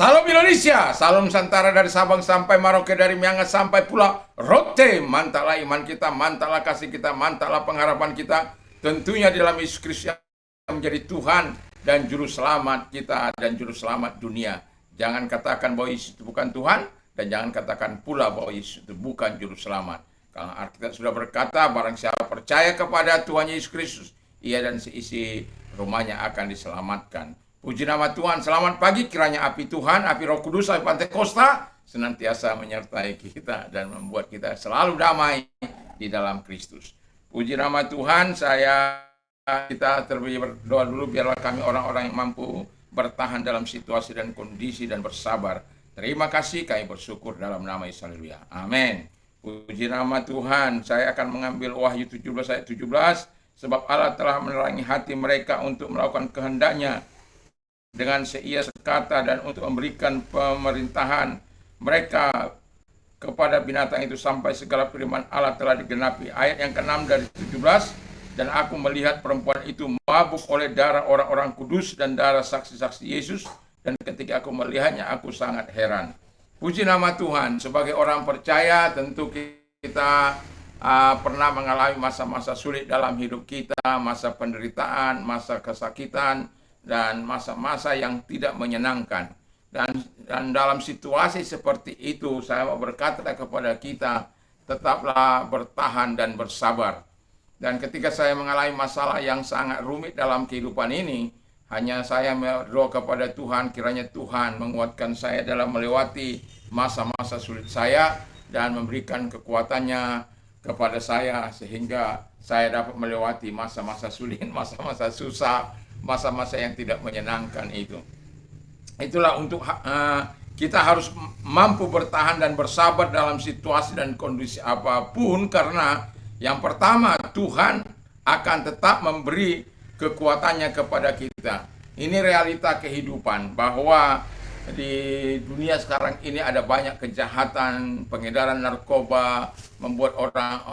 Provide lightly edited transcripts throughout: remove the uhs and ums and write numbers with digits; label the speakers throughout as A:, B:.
A: Salam Indonesia, salam Nusantara dari Sabang sampai Merauke, dari Miangas sampai Pulau Rote. Mantaplah iman kita, mantaplah kasih kita, mantaplah pengharapan kita. Tentunya di dalam Yesus Kristus yang menjadi Tuhan dan Juru Selamat kita dan Juru Selamat dunia. Jangan katakan bahwa Yesus itu bukan Tuhan, dan jangan katakan pula bahwa Yesus itu bukan Juru Selamat. Karena Alkitab sudah berkata, barang siapa percaya kepada Tuhan Yesus Kristus, ia dan seisi rumahnya akan diselamatkan. Puji nama Tuhan, selamat pagi, kiranya api Tuhan, api Roh Kudus, api Pantekosta senantiasa menyertai kita dan membuat kita selalu damai di dalam Kristus. Puji nama Tuhan, kita terlebih berdoa dulu, biarlah kami orang-orang yang mampu bertahan dalam situasi dan kondisi dan bersabar. Terima kasih, kami bersyukur dalam nama Yesus, haleluya. Amin. Puji nama Tuhan, saya akan mengambil Wahyu 17 ayat 17, sebab Allah telah menerangi hati mereka untuk melakukan kehendaknya dengan seia sekata dan untuk memberikan pemerintahan mereka kepada binatang itu sampai segala firman Allah telah digenapi. Ayat yang ke-6 dari 17, dan aku melihat perempuan itu mabuk oleh darah orang-orang kudus dan darah saksi-saksi Yesus, dan ketika aku melihatnya aku sangat heran. Puji nama Tuhan, sebagai orang percaya tentu kita pernah mengalami masa-masa sulit dalam hidup kita, masa penderitaan, masa kesakitan, dan masa-masa yang tidak menyenangkan. Dan dalam situasi seperti itu, saya mau berkata kepada kita, tetaplah bertahan dan bersabar. Dan ketika saya mengalami masalah yang sangat rumit dalam kehidupan ini, hanya saya berdoa kepada Tuhan, kiranya Tuhan menguatkan saya dalam melewati masa-masa sulit saya, dan memberikan kekuatannya kepada saya, sehingga saya dapat melewati masa-masa sulit, masa-masa susah, masa-masa yang tidak menyenangkan itu. Itulah untuk kita harus mampu bertahan dan bersabar dalam situasi dan kondisi apapun, karena yang pertama, Tuhan akan tetap memberi kekuatannya kepada kita. Ini realita kehidupan, bahwa di dunia sekarang ini ada banyak kejahatan, pengedaran narkoba, membuat orang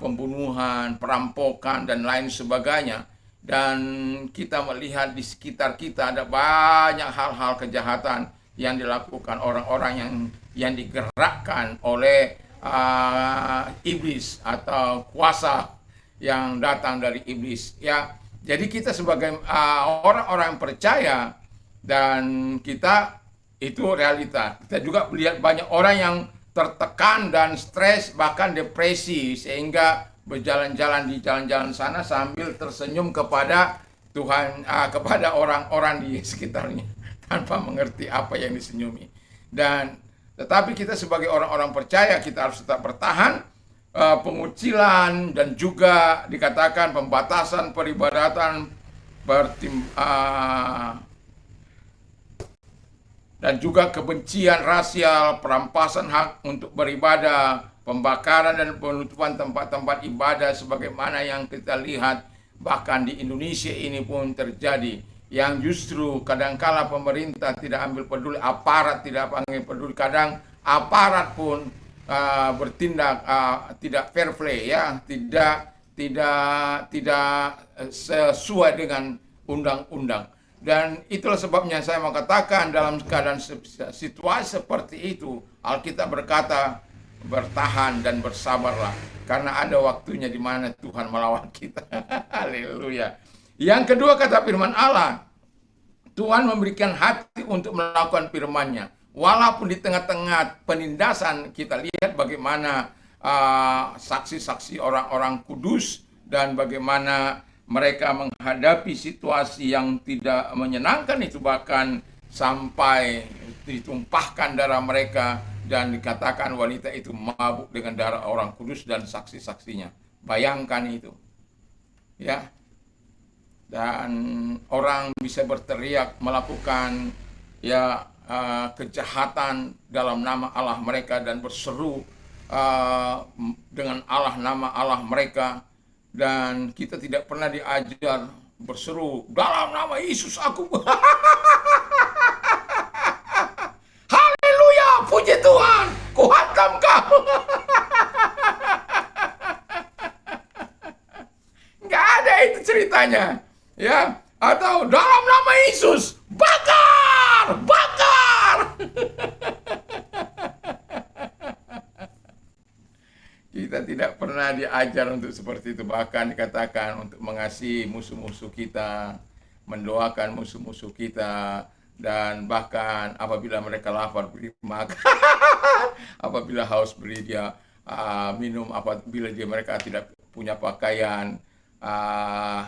A: pembunuhan, perampokan, dan lain sebagainya. Dan kita melihat di sekitar kita ada banyak hal-hal kejahatan yang dilakukan orang-orang yang digerakkan oleh iblis atau kuasa yang datang dari iblis. Ya, jadi kita sebagai orang-orang yang percaya, dan kita itu realita. Kita juga melihat banyak orang yang tertekan dan stres, bahkan depresi, sehingga berjalan-jalan di jalan-jalan sana sambil tersenyum kepada Tuhan, kepada orang-orang di sekitarnya, tanpa mengerti apa yang disenyumi. Tetapi kita sebagai orang-orang percaya, kita harus tetap bertahan. Pengucilan dan juga dikatakan pembatasan peribadatan, dan juga kebencian rasial, perampasan hak untuk beribadah, pembakaran dan penutupan tempat-tempat ibadah sebagaimana yang kita lihat bahkan di Indonesia ini pun terjadi, yang justru kadangkala pemerintah tidak ambil peduli, aparat tidak ambil peduli, kadang aparat pun bertindak tidak fair play, ya, tidak sesuai dengan undang-undang. Dan itulah sebabnya saya mau katakan, dalam keadaan situasi seperti itu, Alkitab berkata, bertahan dan bersabarlah, karena ada waktunya di mana Tuhan melawan kita. Haleluya. Yang kedua, kata firman Allah, Tuhan memberikan hati untuk melakukan firman-Nya. Walaupun di tengah-tengah penindasan, kita lihat bagaimana saksi-saksi orang-orang kudus, dan bagaimana mereka menghadapi situasi yang tidak menyenangkan itu, bahkan sampai ditumpahkan darah mereka, dan dikatakan wanita itu mabuk dengan darah orang kudus dan saksi-saksinya. Bayangkan itu, ya. Dan orang bisa berteriak melakukan kejahatan dalam nama Allah mereka, dan berseru dengan nama Allah mereka. Dan kita tidak pernah diajar berseru dalam nama Yesus aku. Haleluya, puji Tuhan, ku hantam kau. Nggak ada itu ceritanya, ya. Atau dalam nama Yesus bakar, bakar. Kita tidak pernah diajar untuk seperti itu. Bahkan dikatakan untuk mengasihi musuh-musuh kita, mendoakan musuh-musuh kita, dan bahkan apabila mereka lapar beri makan, apabila haus beri dia minum, apabila mereka tidak punya pakaian,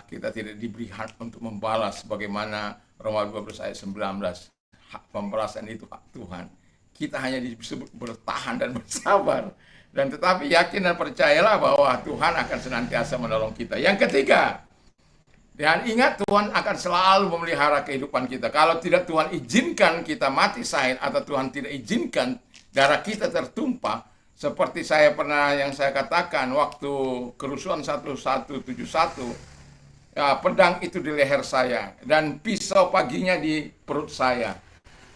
A: kita tidak diberi hak untuk membalas sebagaimana Roma 12 ayat 19. Hak pembalasan itu hak Tuhan. Kita hanya disebut bertahan dan bersabar. Dan tetapi yakin dan percayalah bahwa Tuhan akan senantiasa menolong kita. Yang ketiga, dan ingat Tuhan akan selalu memelihara kehidupan kita. Kalau tidak Tuhan izinkan kita mati syahid, atau Tuhan tidak izinkan darah kita tertumpah, seperti yang saya katakan waktu kerusuhan 1171, ya, pedang itu di leher saya dan pisau paginya di perut saya.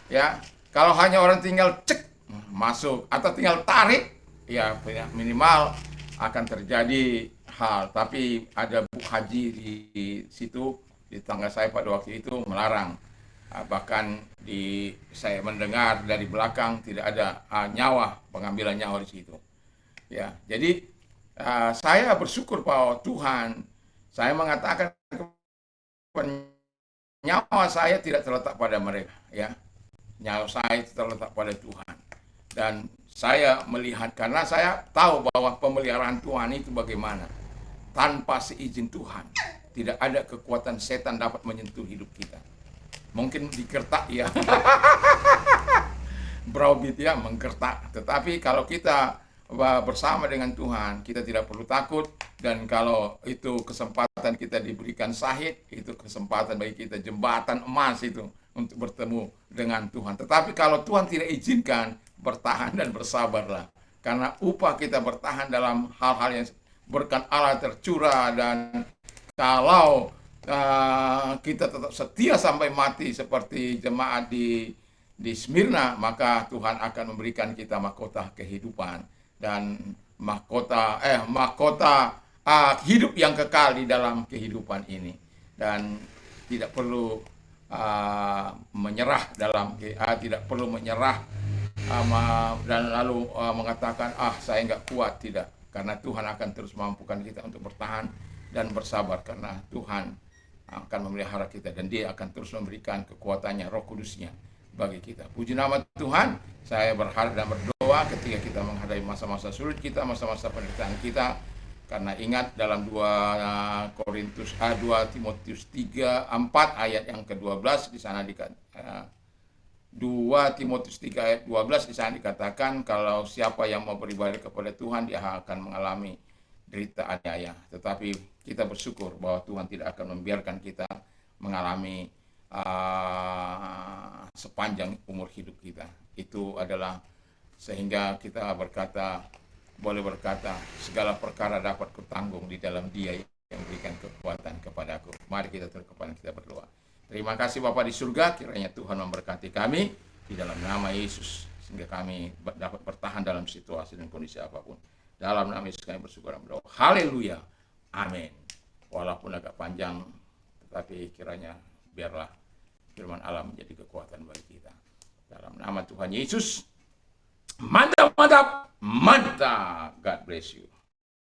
A: Ya, kalau hanya orang tinggal cek masuk atau tinggal tarik, ya minimal akan terjadi hal. Tapi ada Bu Haji di situ, di tangga saya pada waktu itu melarang. Bahkan saya mendengar dari belakang tidak ada pengambilan nyawa di situ. Ya, jadi saya bersyukur bahwa Tuhan, saya mengatakan nyawa saya tidak terletak pada mereka, ya. Nyawa saya terletak pada Tuhan. Dan saya melihat, karena saya tahu bahwa pemeliharaan Tuhan itu bagaimana. Tanpa seizin Tuhan, tidak ada kekuatan setan dapat menyentuh hidup kita. Mungkin dikertak ya, browbeat ya, mengkertak. Tetapi kalau kita bersama dengan Tuhan, kita tidak perlu takut. Dan kalau itu kesempatan kita diberikan syahid, itu kesempatan bagi kita, jembatan emas itu untuk bertemu dengan Tuhan. Tetapi kalau Tuhan tidak izinkan, bertahan dan bersabarlah. Karena upah kita bertahan dalam hal-hal yang berkat Allah tercurah. Dan kalau kita tetap setia sampai mati seperti jemaat di Smyrna, maka Tuhan akan memberikan kita mahkota kehidupan dan mahkota hidup yang kekal di dalam kehidupan ini. Dan tidak perlu menyerah tidak perlu menyerah dan lalu mengatakan saya nggak kuat. Tidak, karena Tuhan akan terus mampukan kita untuk bertahan dan bersabar, karena Tuhan akan memelihara kita dan Dia akan terus memberikan kekuatannya, Roh Kudusnya bagi kita. Puji nama Tuhan. Saya berharap dan berdoa ketika kita menghadapi masa-masa sulit kita, masa-masa penderitaan kita. Karena ingat dalam 2 Timotius 3:4 ayat yang ke-12 di sana 2 Timotius 3 ayat 12 di sana dikatakan, kalau siapa yang mau beribadah kepada Tuhan, dia akan mengalami derita aniaya. Tetapi kita bersyukur bahwa Tuhan tidak akan membiarkan kita mengalami sepanjang umur hidup kita. Itu adalah sehingga kita boleh berkata, segala perkara dapat kutanggung di dalam Dia yang memberikan kekuatan kepadaku. Mari kita tunduk kepala kita berdoa. Terima kasih Bapa di surga, kiranya Tuhan memberkati kami di dalam nama Yesus, sehingga kami dapat bertahan dalam situasi dan kondisi apapun. Dalam nama Yesus kami bersyukur dan berdoa. Haleluya. Amin. Walaupun agak panjang, tetapi kiranya biarlah firman Allah menjadi kekuatan bagi kita. Dalam nama Tuhan Yesus. Mantap, mantap, mantap. God bless you.